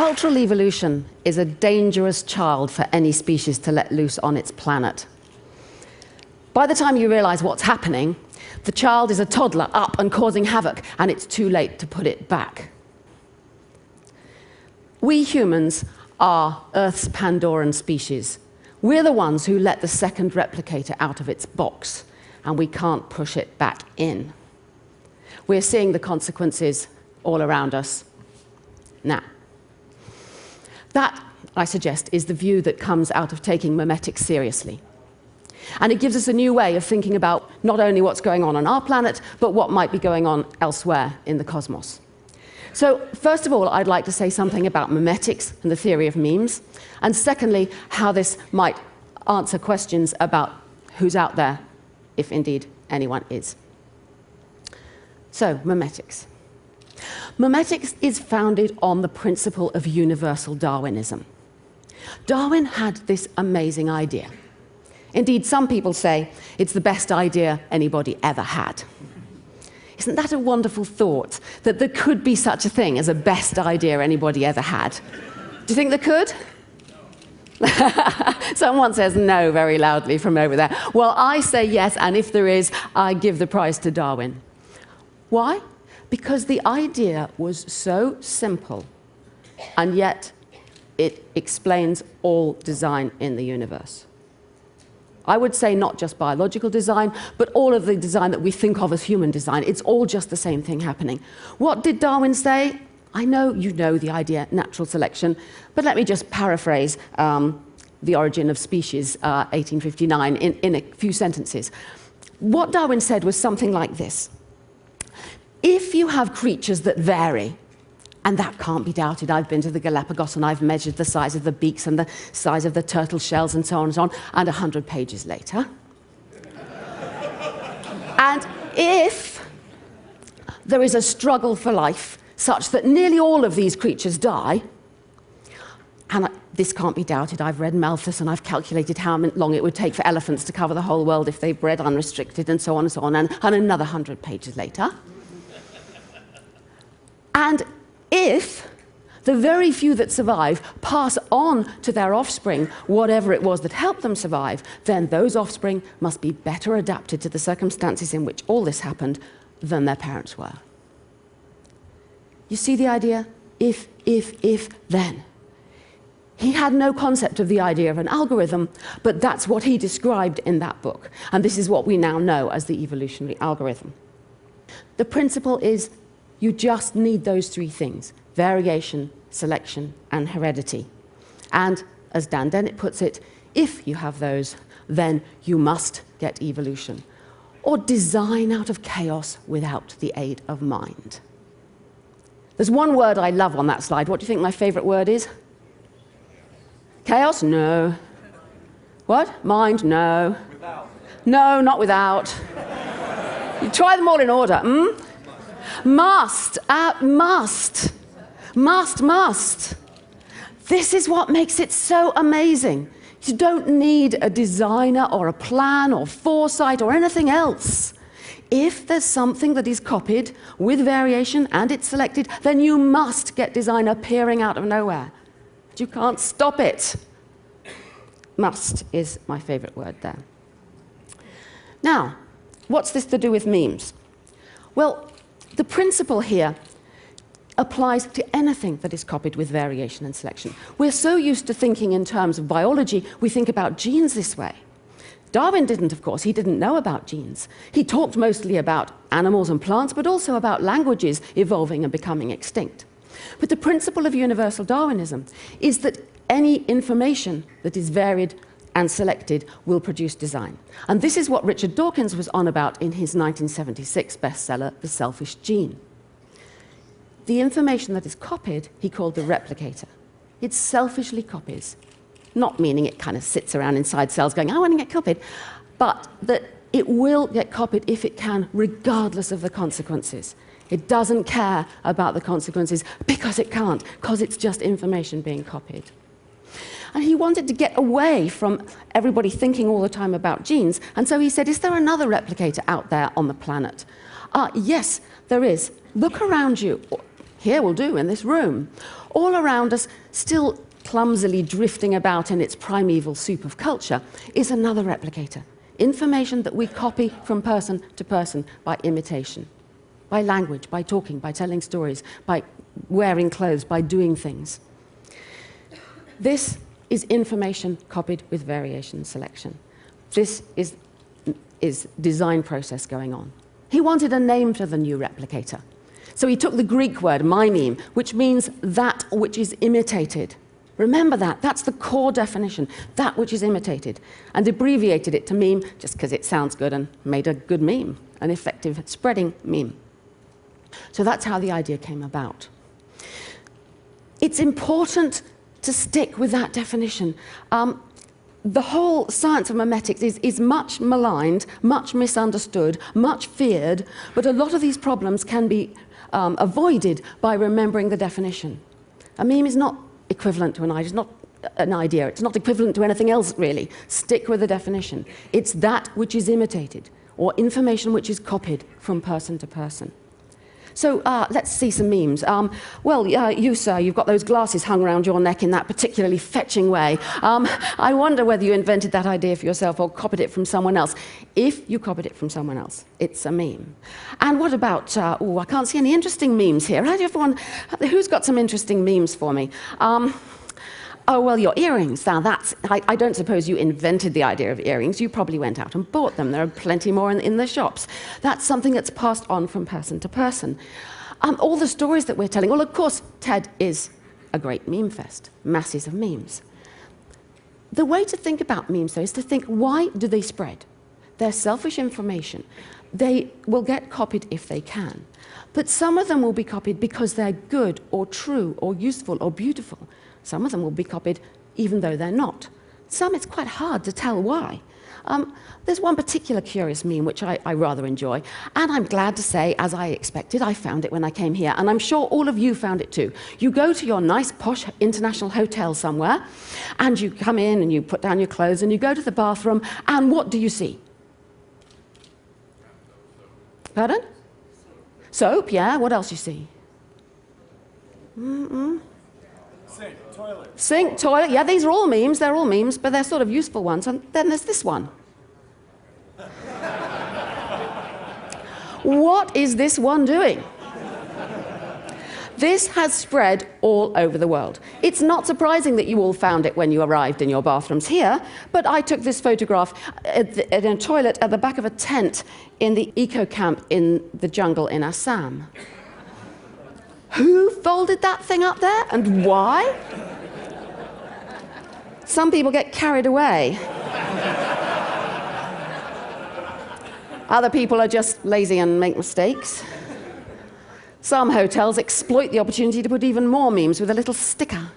Cultural evolution is a dangerous child for any species to let loose on its planet. By the time you realize what's happening, the child is a toddler up and causing havoc, and it's too late to put it back. We humans are Earth's Pandoran species. We're the ones who let the second replicator out of its box, and we can't push it back in. We're seeing the consequences all around us now. That, I suggest, is the view that comes out of taking memetics seriously. And it gives us a new way of thinking about not only what's going on our planet, but what might be going on elsewhere in the cosmos. So, first of all, I'd like to say something about memetics and the theory of memes, and secondly, how this might answer questions about who's out there, if indeed anyone is. So, memetics. Memetics is founded on the principle of universal Darwinism. Darwin had this amazing idea. Indeed, some people say it's the best idea anybody ever had. Isn't that a wonderful thought, that there could be such a thing as a best idea anybody ever had? Do you think there could? Someone says no very loudly from over there. Well, I say yes, and if there is, I give the prize to Darwin. Why? Because the idea was so simple, and yet it explains all design in the universe. I would say not just biological design, but all of the design that we think of as human design. It's all just the same thing happening. What did Darwin say? I know you know the idea, natural selection, but let me just paraphrase The Origin of Species, 1859, in a few sentences. What Darwin said was something like this. If you have creatures that vary, and that can't be doubted, I've been to the Galapagos and I've measured the size of the beaks and the size of the turtle shells and so on and so on, and 100 pages later. And if there is a struggle for life such that nearly all of these creatures die, and this can't be doubted, I've read Malthus and I've calculated how long it would take for elephants to cover the whole world if they bred unrestricted and so on and so on, and another 100 pages later. And if the very few that survive pass on to their offspring whatever it was that helped them survive, then those offspring must be better adapted to the circumstances in which all this happened than their parents were. You see the idea? If, then. He had no concept of the idea of an algorithm, but that's what he described in that book. And this is what we now know as the evolutionary algorithm. The principle is you just need those three things: variation, selection, and heredity. And, as Dan Dennett puts it, if you have those, then you must get evolution, or design out of chaos without the aid of mind. There's one word I love on that slide. What do you think my favorite word is? Chaos? No. What? Mind? No. Without. No, not without. You try them all in order. Must. Must. This is what makes it so amazing. You don't need a designer or a plan or foresight or anything else. If there's something that is copied with variation and it's selected, then you must get design appearing out of nowhere. You can't stop it. Must is my favorite word there. Now, what's this to do with memes? Well, the principle here applies to anything that is copied with variation and selection. We're so used to thinking in terms of biology, we think about genes this way. Darwin didn't, of course. He didn't know about genes. He talked mostly about animals and plants, but also about languages evolving and becoming extinct. But the principle of universal Darwinism is that any information that is varied and selected will produce design. And this is what Richard Dawkins was on about in his 1976 bestseller, The Selfish Gene. The information that is copied, he called the replicator. It selfishly copies, not meaning it kind of sits around inside cells going, I want to get copied, but that it will get copied if it can, regardless of the consequences. It doesn't care about the consequences because it can't, because it's just information being copied. And he wanted to get away from everybody thinking all the time about genes, and so he said, is there another replicator out there on the planet? Yes, there is. Look around you. Here will do, in this room. All around us, still clumsily drifting about in its primeval soup of culture, is another replicator. Information that we copy from person to person by imitation, by language, by talking, by telling stories, by wearing clothes, by doing things. This is information copied with variation and selection. This is design process going on. He wanted a name for the new replicator. So he took the Greek word, mimeme, which means that which is imitated. Remember that. That's the core definition, that which is imitated, and abbreviated it to meme just because it sounds good and made a good meme, an effective spreading meme. So that's how the idea came about. It's important to stick with that definition. The whole science of memetics is much maligned, much misunderstood, much feared, but a lot of these problems can be avoided by remembering the definition. A meme is not equivalent to an idea. It's not an idea. It's not equivalent to anything else, really. Stick with the definition. It's that which is imitated, or information which is copied from person to person. So let's see some memes. You, sir, you've got those glasses hung around your neck in that particularly fetching way. I wonder whether you invented that idea for yourself or copied it from someone else. If you copied it from someone else, it's a meme. And what about, I can't see any interesting memes here. Who's got some interesting memes for me? Oh, well, your earrings. Now, I don't suppose you invented the idea of earrings. You probably went out and bought them. There are plenty more in the shops. That's something that's passed on from person to person. All the stories that we're telling, well, of course, TED is a great meme fest, masses of memes. The way to think about memes, though, is to think, why do they spread? They're selfish information. They will get copied if they can. But some of them will be copied because they're good or true or useful or beautiful. Some of them will be copied even though they're not. Some, it's quite hard to tell why. There's one particular curious meme which I rather enjoy, and I'm glad to say, as I expected, I found it when I came here, and I'm sure all of you found it too. You go to your nice, posh international hotel somewhere, and you come in and you put down your clothes, and you go to the bathroom, and what do you see? Pardon? Soap, yeah. What else you see? Sink, toilet. Sink, toilet. Yeah, these are all memes. They're all memes, but they're sort of useful ones. And then there's this one. What is this one doing? This has spread all over the world. It's not surprising that you all found it when you arrived in your bathrooms here, but I took this photograph at a toilet at the back of a tent in the eco camp in the jungle in Assam. Who folded that thing up there, and why? Some people get carried away. Other people are just lazy and make mistakes. Some hotels exploit the opportunity to put even more memes with a little sticker.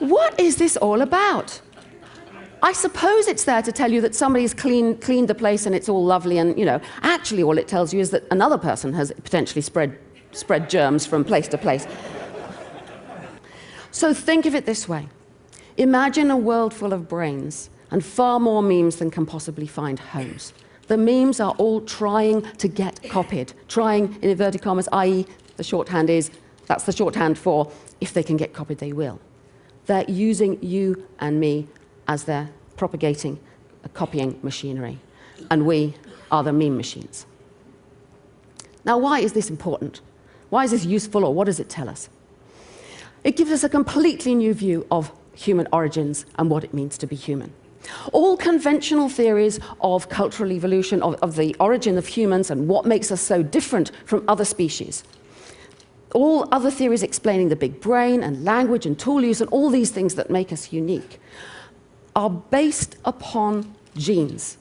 What is this all about? I suppose it's there to tell you that somebody's cleaned the place and it's all lovely and, actually all it tells you is that another person has potentially spread germs from place to place. So think of it this way. Imagine a world full of brains and far more memes than can possibly find homes. The memes are all trying to get copied. Trying, in inverted commas, i.e. the shorthand is, that's the shorthand for, if they can get copied, they will. They're using you and me as their propagating, copying machinery. And we are the meme machines. Now, why is this important? Why is this useful, or what does it tell us? It gives us a completely new view of human origins and what it means to be human. All conventional theories of cultural evolution, of the origin of humans and what makes us so different from other species, all other theories explaining the big brain and language and tool use and all these things that make us unique, are based upon genes.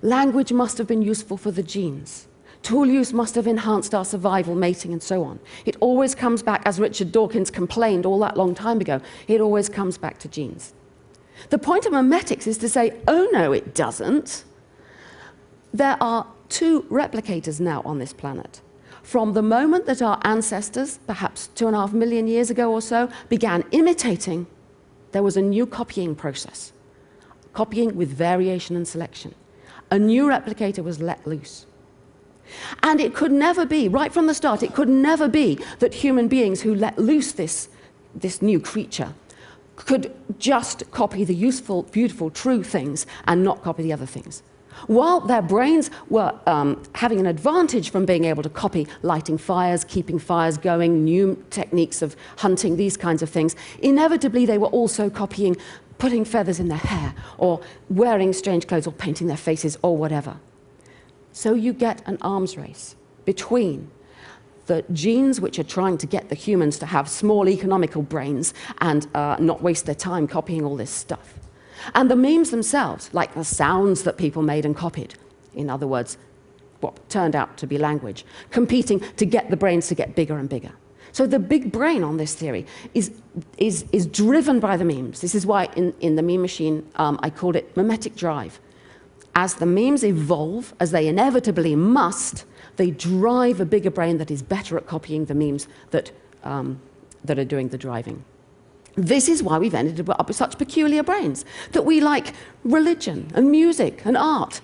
Language must have been useful for the genes. Tool use must have enhanced our survival, mating, and so on. It always comes back, as Richard Dawkins complained all that long time ago, it always comes back to genes. The point of memetics is to say, oh no, it doesn't. There are two replicators now on this planet. From the moment that our ancestors, perhaps 2.5 million years ago or so, began imitating, there was a new copying process. Copying with variation and selection. A new replicator was let loose. And it could never be, right from the start, it could never be that human beings who let loose this this new creature could just copy the useful, beautiful, true things and not copy the other things. While their brains were having an advantage from being able to copy lighting fires, keeping fires going, new techniques of hunting, these kinds of things, inevitably they were also copying putting feathers in their hair, or wearing strange clothes, or painting their faces, or whatever. So you get an arms race between the genes which are trying to get the humans to have small economical brains and not waste their time copying all this stuff, and the memes themselves, like the sounds that people made and copied. In other words, what turned out to be language, competing to get the brains to get bigger and bigger. So the big brain on this theory is driven by the memes. This is why in the meme machine, I called it mimetic drive. As the memes evolve, as they inevitably must, they drive a bigger brain that is better at copying the memes that are doing the driving. This is why we've ended up with such peculiar brains, that we like religion and music and art.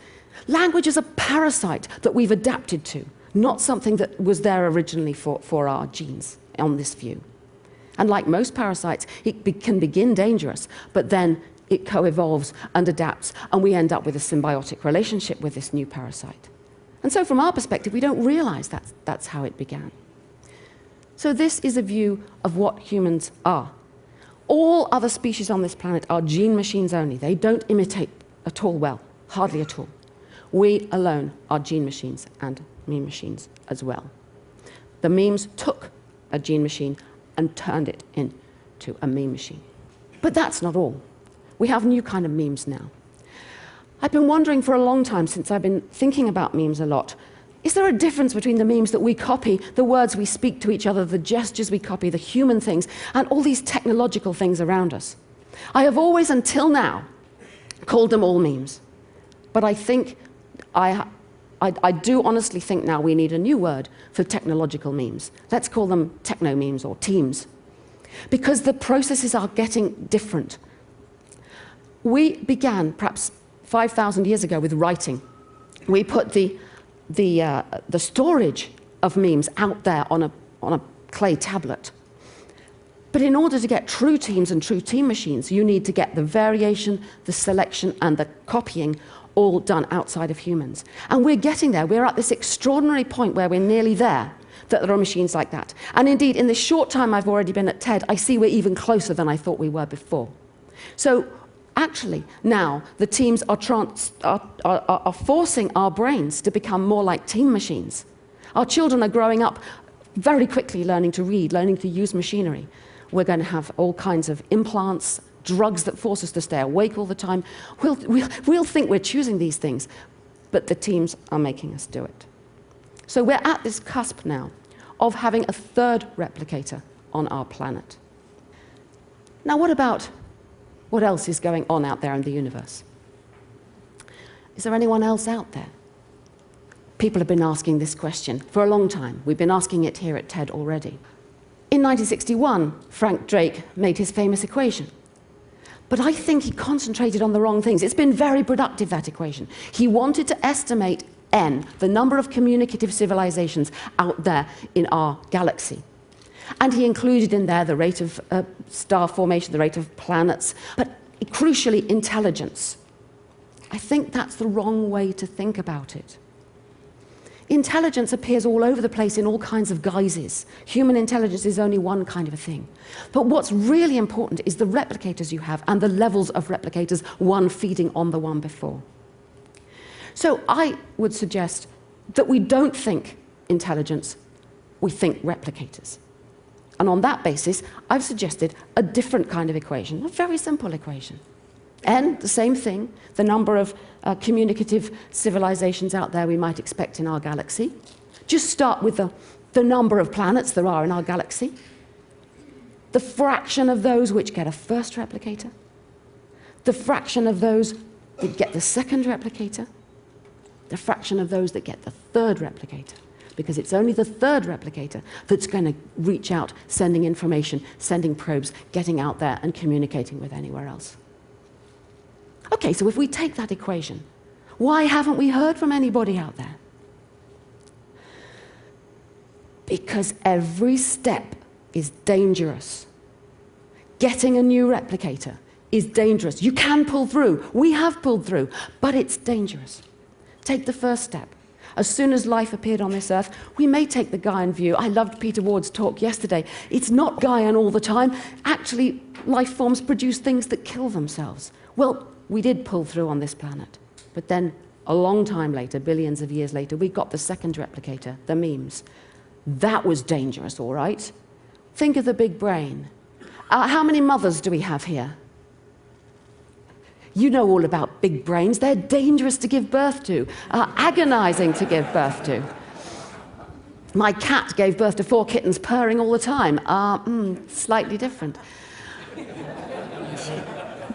Language is a parasite that we've adapted to, not something that was there originally for our genes on this view. And like most parasites, it can begin dangerous, but then it co-evolves and adapts, and we end up with a symbiotic relationship with this new parasite. And so from our perspective, we don't realize that's how it began. So this is a view of what humans are. All other species on this planet are gene machines only. They don't imitate at all well, hardly at all. We alone are gene machines and meme machines as well. The memes took a gene machine and turned it into a meme machine. But that's not all. We have new kind of memes now. I've been wondering for a long time, since I've been thinking about memes a lot, is there a difference between the memes that we copy, the words we speak to each other, the gestures we copy, the human things, and all these technological things around us? I have always, until now, called them all memes. But I think I do honestly think now we need a new word for technological memes. Let's call them techno-memes or teams, because the processes are getting different. We began perhaps 5,000 years ago with writing. We put the storage of memes out there on a clay tablet. But in order to get true teams and true team machines, you need to get the variation, the selection, and the copying all done outside of humans. And we're getting there. We're at this extraordinary point where we're nearly there, that there are machines like that. And indeed, in the short time I've already been at TED, I see we're even closer than I thought we were before. So actually, now, the teams are forcing our brains to become more like team machines. Our children are growing up very quickly learning to read, learning to use machinery. We're going to have all kinds of implants, drugs that force us to stay awake all the time. We'll think we're choosing these things, but the teams are making us do it. So we're at this cusp now of having a third replicator on our planet. Now, what else is going on out there in the universe? Is there anyone else out there? People have been asking this question for a long time. We've been asking it here at TED already. In 1961, Frank Drake made his famous equation. But I think he concentrated on the wrong things. It's been very productive, that equation. He wanted to estimate N, the number of communicative civilizations out there in our galaxy. And he included in there the rate of star formation, the rate of planets, but crucially, intelligence. I think that's the wrong way to think about it. Intelligence appears all over the place in all kinds of guises. Human intelligence is only one kind of a thing. But what's really important is the replicators you have and the levels of replicators, one feeding on the one before. So I would suggest that we don't think intelligence, we think replicators. And on that basis, I've suggested a different kind of equation, a very simple equation. N, the same thing, the number of communicative civilizations out there we might expect in our galaxy. Just start with the number of planets there are in our galaxy, the fraction of those which get a first replicator, the fraction of those that get the second replicator, the fraction of those that get the third replicator, because it's only the third replicator that's going to reach out, sending information, sending probes, getting out there and communicating with anywhere else. Okay, so if we take that equation, why haven't we heard from anybody out there? Because every step is dangerous. getting a new replicator is dangerous. You can pull through. We have pulled through, but it's dangerous. Take the first step. As soon as life appeared on this earth, we may take the Gaian view. I loved Peter Ward's talk yesterday. It's not Gaian all the time. Actually, life forms produce things that kill themselves. Well, we did pull through on this planet. But then, a long time later, billions of years later, we got the second replicator, the memes. That was dangerous, all right? Think of the big brain. How many mothers do we have here? You know all about big brains. They're dangerous to give birth to, agonizing to give birth to. My cat gave birth to 4 kittens purring all the time. Slightly different.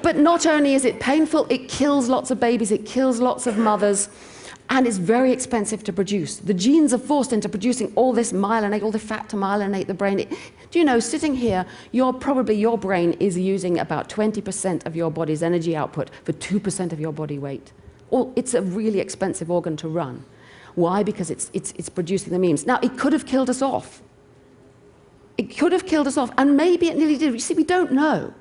But not only is it painful, it kills lots of babies, it kills lots of mothers, and it's very expensive to produce. The genes are forced into producing all this myelinate, all the fat to myelinate the brain. Do you know, sitting here, your brain is using about 20% of your body's energy output for 2% of your body weight. It's a really expensive organ to run. Why? Because it's producing the memes. Now, it could have killed us off. It could have killed us off, and maybe it nearly did. You see, we don't know.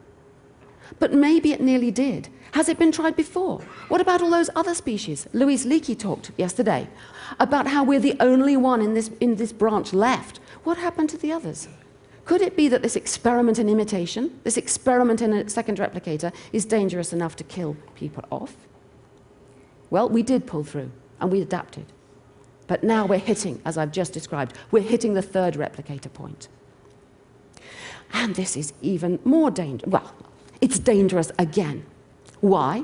But maybe it nearly did. Has it been tried before? What about all those other species? Louise Leakey talked yesterday about how we're the only one in this branch left. What happened to the others? Could it be that this experiment in imitation, this experiment in a second replicator, is dangerous enough to kill people off? Well, we did pull through, and we adapted. But now we're hitting, as I've just described, we're hitting the third replicator point. And this is even more dangerous. Well, it's dangerous again. Why?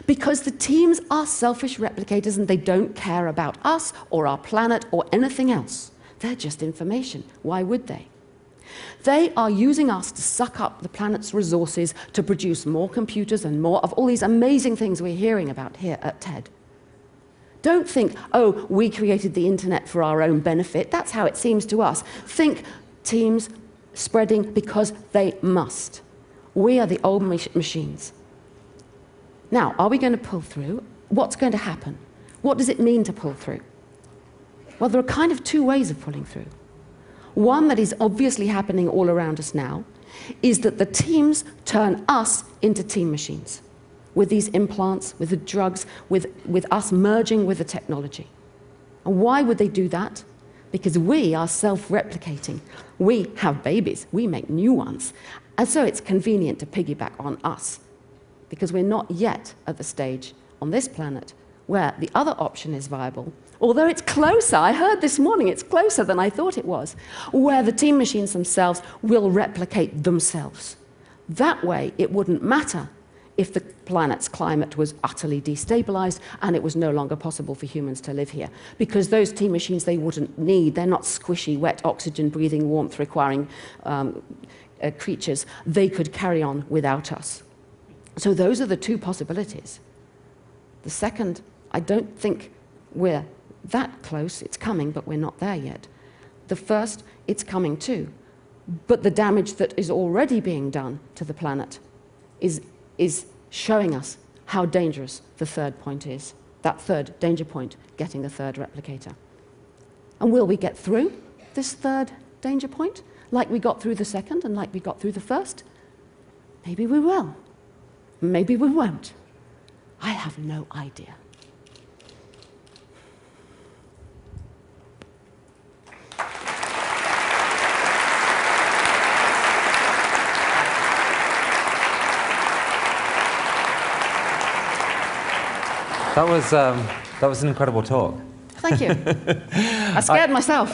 Because the teams are selfish replicators and they don't care about us or our planet or anything else. They're just information. Why would they? They are using us to suck up the planet's resources to produce more computers and more of all these amazing things we're hearing about here at TED. Don't think, oh, we created the internet for our own benefit. That's how it seems to us. Think teams spreading because they must. We are the old machines. Now, are we going to pull through? What's going to happen? What does it mean to pull through? Well, there are kind of 2 ways of pulling through. One that is obviously happening all around us now is that the teams turn us into team machines with these implants, with the drugs, with us merging with the technology. And why would they do that? Because we are self-replicating. We have babies. We make new ones. And so it's convenient to piggyback on us, because we're not yet at the stage on this planet where the other option is viable, although it's closer. I heard this morning it's closer than I thought it was, where the team machines themselves will replicate themselves. That way, it wouldn't matter if the planet's climate was utterly destabilized and it was no longer possible for humans to live here, because those team machines they wouldn't need. They're not squishy, wet, oxygen-breathing, warmth-requiring creatures. They could carry on without us. So those are the 2 possibilities. The second, I don't think we're that close. It's coming, but we're not there yet. The first, it's coming too. But the damage that is already being done to the planet is showing us how dangerous the third point is. That third danger point, getting the third replicator. And will we get through this third danger point, like we got through the second and like we got through the first? Maybe we will. Maybe we won't. I have no idea. That was an incredible talk. Thank you. I scared myself.